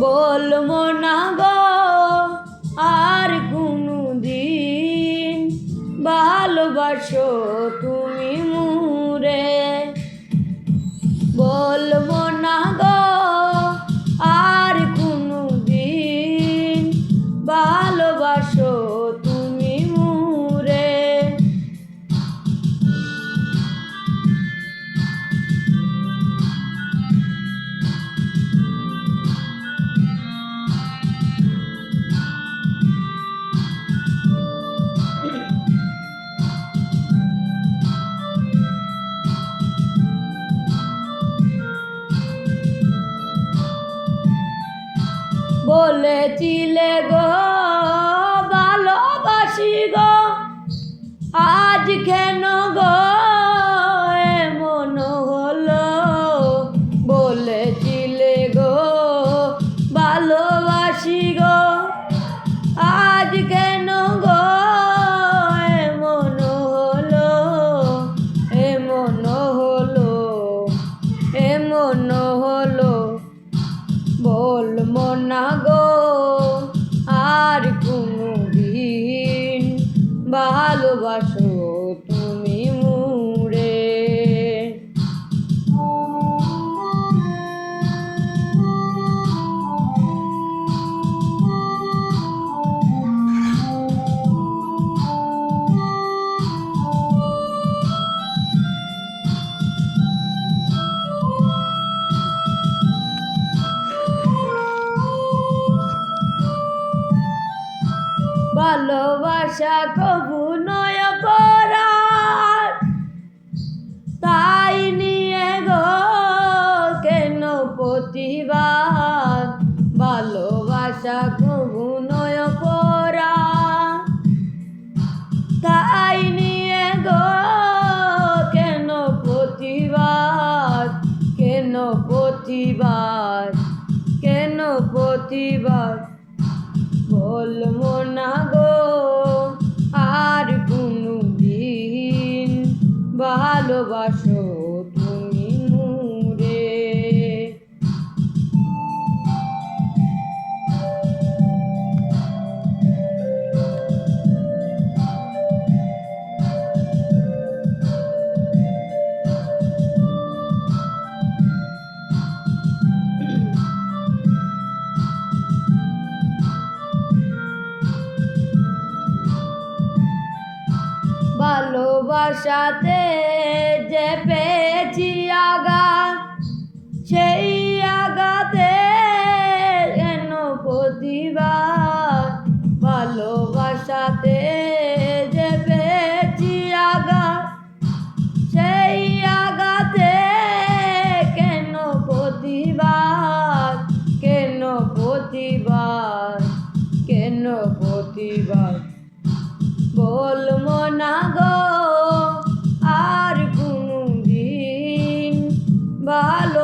বলবো না গো আর কোনো দিন ভালোবাসো তুমি মুরে। বলবো না গো আর কোনো দিন ভালোবাসো তুমি মুরে। বলেছিলে গো ভালোবাসি গো, আজ কেন গো এমন হলো। বলেছিলে গো ভালোবাসি গো, আজ কেন গো এমন হলো। এমন হলো, এমন হলো। বলবো না গো আর কোনো দিন ভালোবাসো তুমি মুরে। ভালোবাসা কবু নয় অপরাধ, তাই নিয়ে গো কেন প্রতিবাদ। ভালোবাসা কবু নয় অপরাধ, তাই নিয়ে গো কেন প্রতিবাদ। কেন প্রতিবাদ, কেন প্রতিবাদ। বলবো না গো আর কোনো দিন ভালোবাসো তুমি মুরে। ভালোবাসাতে যে পেয়েছি আঘাত, সেই আঘাতে কেন প্রতিবাদ। ভালোবাসাতে যে পেয়েছি আঘাত, সেই আঘাতে কেন প্রতিবাদ। কেন প্রতিবাদ, কেন প্রতিবাদ। বলবো না গো আর কোনো দিন ভালো